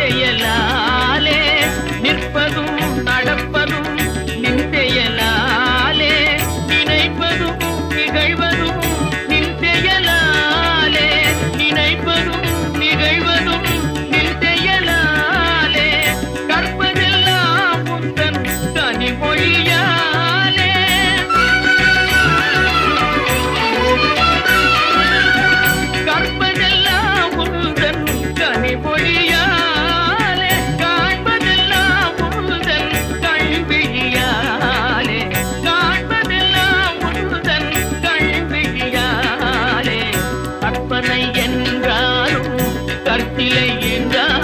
செயலாலே நிற்பதும் நடப்பதும் நின் செயலாலே நினைப்பதும் நிகழ்வதும் நின் செயலாலே நினைப்பதும் நிகழ்வதும் நின் செயலாலே கற்பதெல்லாம் உந்தன் கனிமொழியாலே கற்பதெல்லாம் உந்தன் கனிமொழியாலே காண்பதெல்லாம் உந்தன் கண்விழியாலே காண்பதெல்லாம் உந்தன் கண்விழியாலே கற்பனை என்றாலும் கற்பிலை என்றாலும்